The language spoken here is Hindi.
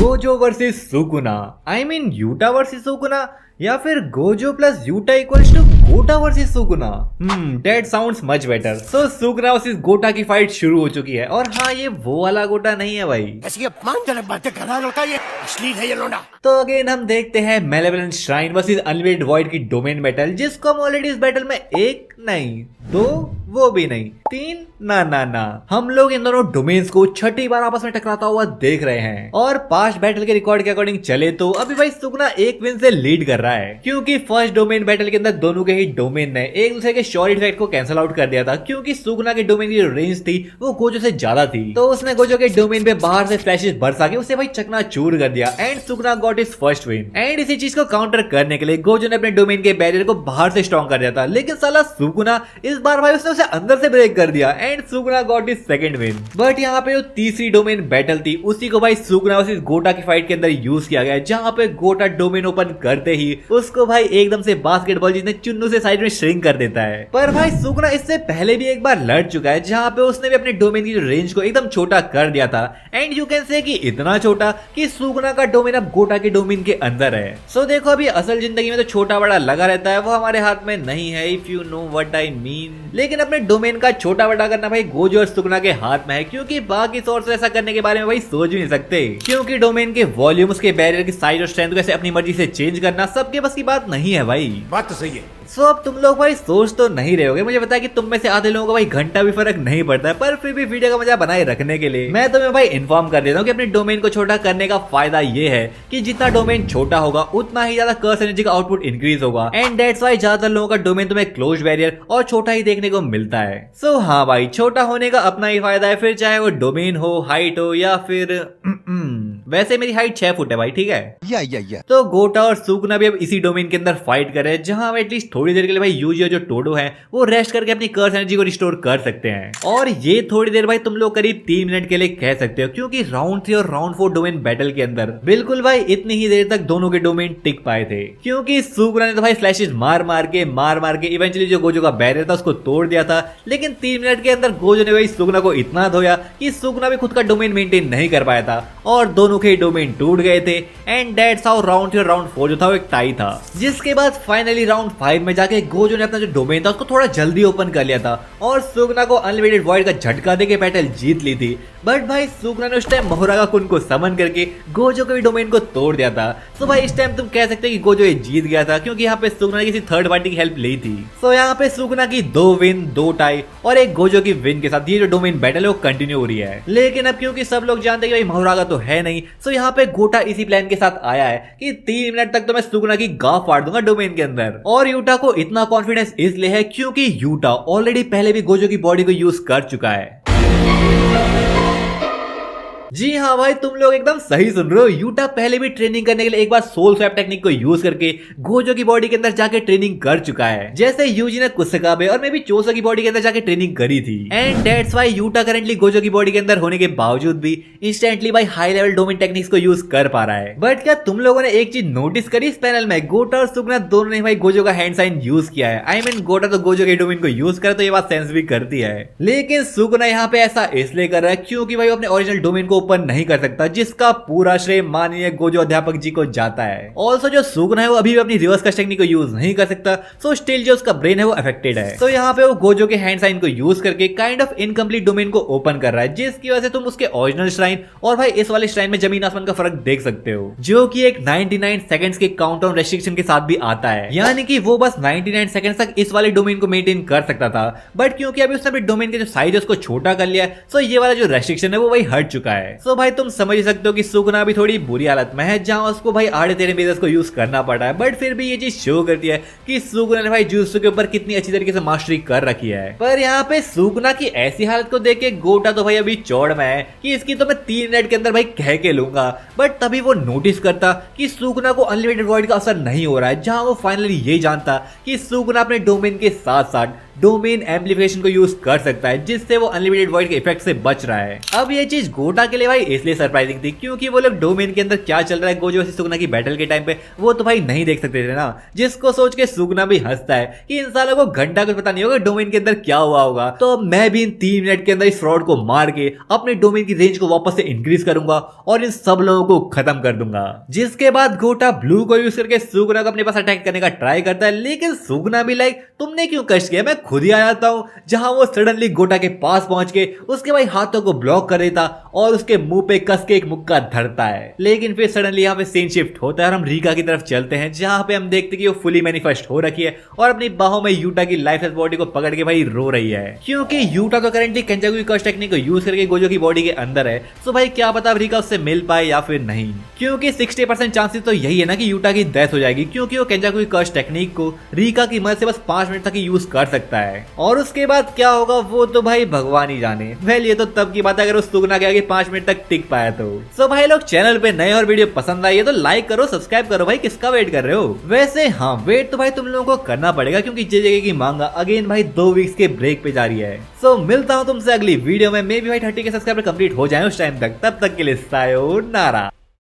Gojo versus Sukuna, I mean Yuta versus Sukuna, या फिर Gojo plus Yuta equals to Gota versus Sukuna. That sounds much better. So Sukuna versus Gota की फाइट शुरू हो चुकी है, और हाँ, ये वो वाला गोटा नहीं है भाई। ऐसी अपमानजनक बातें कर रहा लड़का, ये अश्लील है ये लोंडा। तो अगेन हम देखते हैं मेलेवोलेंट श्राइन वर्सेस अनलिमिटेड वॉइड की डोमेन बैटल, जिसको हम ऑलरेडी इस बैटल में एक नहीं, दो, वो भी नहीं, तीन, ना हम लोग इन दोनों डोमेन्स को छठी बार आपस में टकराता हुआ देख रहे हैं। और पास्ट बैटल के रिकॉर्ड के अकॉर्डिंग चले तो अभी भाई सुकुना एक विन से लीड कर रहा है, क्योंकि फर्स्ट डोमेन बैटल के अंदर दोनों के ही डोमेन ने एक दूसरे के शॉर्ट इफेक्ट को कैंसिल आउट कर दिया था, क्योंकि सुकुना के डोमेन की जो रेंज थी वो गोजो से ज्यादा थी। तो उसने गोजो के डोमेन पे बाहर से फ्लैशेस बरसा के उसे भाई चकनाचूर कर दिया, and Sukuna got his first win. And इसी चीज को काउंटर करने के लिए गोजो ने अपने डोमेन के बैरियर को बाहर से स्ट्रॉन्ग कर दिया था, लेकिन साला सुकुना इस बार भाई उसने उसे अंदर से ब्रेक कर दिया, and Sukuna got his second win. But यहाँ पे जो तीसरी डोमेन बैटल थी उसी को भाई सुकुना वर्सेस गोटा की फाइट के अंदर यूज किया गया, जहाँ पे गोटा डोमेन ओपन करते ही उसको भाई एकदम से बास्केटबॉल जितने चुन्नू से साइड में श्रिंक कर देता है। पर भाई सुकुना इससे पहले भी एक बार लड़ चुका है, जहाँ पे उसने भी अपने डोमेन की रेंज को एकदम छोटा कर दिया था, एंड यू कैन से कि इतना छोटा कि सुकुना का डोमेन अब गोटा के डोमेन के अंदर है। सो देखो, अभी असल जिंदगी में तो छोटा बड़ा लगा रहता है, वो हमारे हाथ में नहीं है, if you know what I mean. लेकिन अपने डोमेन का छोटा बड़ा करना भाई गोजो और सुकुना के हाथ में है, क्योंकि बाकी सोर्स ऐसा करने के बारे में भाई सोच भी नहीं सकते, क्योंकि डोमेन के वॉल्यूम, उसके बैरियर की साइज और स्ट्रेंथ को ऐसे अपनी मर्जी से चेंज करना सबके बस की बात नहीं है भाई। बात तो सही है। सो अब तुम लोग भाई सोच तो नहीं रहे होगे, मुझे पता है कि तुम में से आधे लोगों को भाई घंटा भी फर्क नहीं पड़ता है, पर फिर भी वीडियो का मजा बनाए रखने के लिए मैं तुम्हें भाई इन्फॉर्म कर देता हूँ कि अपने डोमेन को छोटा करने का फायदा ये है कि जितना डोमेन छोटा होगा उतना ही ज्यादा कर्स एनर्जी का आउटपुट इंक्रीज होगा, एंड दैट्स व्हाई ज्यादातर लोगों का डोमेन तुम्हें क्लोज बैरियर और छोटा ही देखने को मिलता है। सो हाँ भाई, छोटा होने का अपना ही फायदा है, फिर चाहे वो डोमेन हो, हाइट हो, या फिर वैसे मेरी हाइट 6 फुट है भाई, ठीक है। या तो गोटा और सुकुना भी अब इसी डोमेन के अंदर फाइट कर रहे हैं, जहां हम एटलीस्ट थोड़ी देर के लिए भाई यूजी और जो टोडो है वो रेस्ट करके अपनी कर्स एनर्जी को रिस्टोर कर सकते हैं। और ये थोड़ी देर भाई तुम लोग करीब 3 मिनट के लिए कह सकते हो, क्योंकि राउंड 3 और राउंड 4 डोमेन बैटल के अंदर बिल्कुल भाई इतनी ही देर तक दोनों के डोमेन टिक पाए थे, क्योंकि सुकुना ने तो भाई फ्लैशेस मार मार के इवेंचुअली जो गोजो का बैरियर था उसको तोड़ दिया था। लेकिन 3 मिनट के अंदर गोजो ने भाई सुकुना को इतना धोया कि सुकुना भी खुद का डोमेन मेंटेन नहीं कर पाया था, और दोनों के डोमेन टूट गए थे, एंड दैट्स हाउ राउंड 3 और राउंड 4 जो था वो एक टाई था। जिसके बाद फाइनली राउंड 5 में जाके गोजो ने अपना जो डोमेन था उसको थोड़ा जल्दी ओपन कर लिया था, और सुकुना को अनलिमिटेड वॉइड का झटका देके बैटल जीत ली थी। बट भाई सुकुना ने उस टाइम मोहरागा कुन को समन करके गोजो के भी डोमेन को तोड़ दिया था। सो भाई इस टाइम तुम कह सकते हो कि गोजो ये जीत गया था, क्योंकि यहाँ पे सुकुना ने किसी थर्ड पार्टी की हेल्प ली थी। सो यहाँ पे सुकुना की 2 विन, 2 टाई और एक गोजो की विन के साथ ये जो डोमेन बैटल है वो कंटिन्यू हो रही है। लेकिन अब क्योंकि सब लोग जानते हैं कि भाई मोहरागा तो है नहीं, सो यहाँ पे गोटा इसी प्लान के साथ आया है कि 3 मिनट तक तो मैं सुकुना की गांव फाड़ दूंगा डोमेन के अंदर। और यूटा को इतना कॉन्फिडेंस इसलिए है क्योंकि यूटा ऑलरेडी पहले भी गोजो की बॉडी को यूज कर चुका है। जी हाँ भाई, तुम लोग एकदम सही सुन रहे हो। यूटा पहले भी ट्रेनिंग करने के लिए एक बार सोल स्वैप टेक्निक को यूज करके गोजो की बॉडी के अंदर जाके ट्रेनिंग कर चुका है, जैसे यूजी ने कुसकाबे और मैं भी चोसा की बॉडी के अंदर जाके ट्रेनिंग करी थी। And that's why Utah currently Gojo की बॉडी के अंदर होने के बावजूद भी इंस्टेंटली भाई हाई लेवल डोमेन टेक्निक्स को यूज कर पा रहा है। बट क्या तुम लोगों ने एक चीज नोटिस करी इस पैनल में? गोटा और सुकुना दोनों ने भाई गोजो का हैंड साइन यूज किया है। आई मीन गोटा तो गोजो के डोमेन को यूज करे तो ये बात सेंस भी करती है, लेकिन सुकुना यहाँ पे ऐसा इसलिए कर रहा है क्योंकि भाई अपने ओरिजिनल डोमेन को ओपन नहीं कर सकता, जिसका पूरा श्रेय माननीय गोजो अध्यापक जी को जाता है। ऑल्सो जो सुकुना है वो अभी भी अपनी रिवर्स कट टेक्निक को यूज नहीं कर सकता, सो स्टिल जो उसका ब्रेन है वो अफेक्टेड है। तो यहाँ पे वो गोजो के हैंड साइन को यूज करके काइंड ऑफ इनकम्प्लीट डोमेन को ओपन कर रहा है, जिसकी वजह से तुम उसके ओरिजिनल श्राइन और भाई इस वाले श्राइन में जमीन आसमान का फर्क देख सकते हो, जो कि एक 99 सेकंड्स के काउंटडाउन रेस्ट्रिक्शन के साथ भी आता है। यानी कि वो बस 99 सेकंड्स तक इस वाले डोमेन को मेंटेन कर सकता था, बट क्योंकि अभी उसने अपने डोमेन के जो साइज है उसको छोटा कर लिया है, सो ये वाला जो रेस्ट्रिक्शन है वो वही हट चुका है। सो भाई तुम समझ सकते हो कि सुकुना भी थोड़ी बुरी हालत में है, जहां उसको भाई आड़े तेरे मेजर्स को यूज करना पड़ा है, बट फिर भी ये चीज शो करती है कि सुकुना ने भाई जुजुत्सु के ऊपर कितनी अच्छी तरीके से मास्टरी कर रखी है। पर यहाँ पे सुकुना की ऐसी हालत को देख के गोटा तो भाई अभी चौड़ में है कि इसकी तो मैं 3 मिनट के अंदर भाई कह के लूंगा, बट तभी वो नोटिस करता कि सुकुना को अनलिमिटेड वॉइड का असर नहीं हो रहा है, जहां वो फाइनली ये जानता कि सुकुना अपने डोमेन के साथ साथ डोमेन एम्पलीफिकेशन को यूज कर सकता है, जिससे वो अनलिमिटेड वॉइड के इफेक्ट से बच रहा है। अब ये चीज गोटा के लिए भाई इसलिए सरप्राइजिंग थी क्योंकि वो लोग डोमेन के अंदर क्या चल रहा है गोजो वर्सेस सुगना की बैटल के टाइम पे वो तो भाई नहीं देख सकते थे ना, जिसको सोच के सुगना भी हंसता है कि इन सालों को घंटा कुछ पता नहीं होगा डोमेन के अंदर क्या हुआ होगा, तो मैं भी इन 3 मिनट के अंदर इस फ्रॉड को मार के अपने डोमेन की रेंज को वापस से इंक्रीज करूंगा और इन सब लोगों को खत्म कर दूंगा। जिसके बाद गोटा ब्लू को यूज करके सुगना को अपने पास अटैक करने का ट्राई करता है, लेकिन सुगना भी लाइक तुमने क्यों कष्ट किया, मैं खुद ही आ जाता हूं। जहां वो सडनली गोटा के पास पहुंच के उसके भाई हाथों को ब्लॉक कर देता और उसके मुंह पे कस के एक मुक्का धरता है। लेकिन फिर सडनली यहाँ पे सीन शिफ्ट होता है और हम रीका की तरफ चलते हैं, जहां पे हम देखते कि वो फुली मैनिफेस्ट हो रखी है और अपनी बाहों में यूटा की लाइफलेस बॉडी को पकड़ के भाई रो रही है, क्योंकि यूटा तो करेंटली केंजाकू कर्स टेक्निक को यूज करके गोजो की बॉडी के अंदर है। सो भाई क्या पता रीका उससे मिल पाए या फिर नहीं, क्योंकि 60% चांसेस तो यही है ना कि यूटा की डेथ हो जाएगी, क्योंकि वो केंजाकू की कर्स टेक्निक को रीका की मदद से बस 5 मिनट तक ही यूज कर सकता है। और उसके बाद क्या होगा वो तो भाई भगवान ही जाने। वेल ये तो तब की बात है अगर उस सुगना के आगे 5 मिनट तक टिक पाया तो। सो भाई लोग चैनल पे नए और वीडियो पसंद आई है तो लाइक करो, सब्सक्राइब करो भाई, किसका वेट कर रहे हो। वैसे हाँ वेट तो भाई तुम लोगों को करना पड़ेगा क्योंकि जेजेके की मांगा अगेन भाई 2 वीक्स के ब्रेक पे जा रही है। सो मिलता हूँ तुमसे अगली वीडियो में, मे भी भाई 30 के सब्सक्राइबर कंप्लीट हो जाए उस टाइम तक, तब तक के लिए सायोनारा।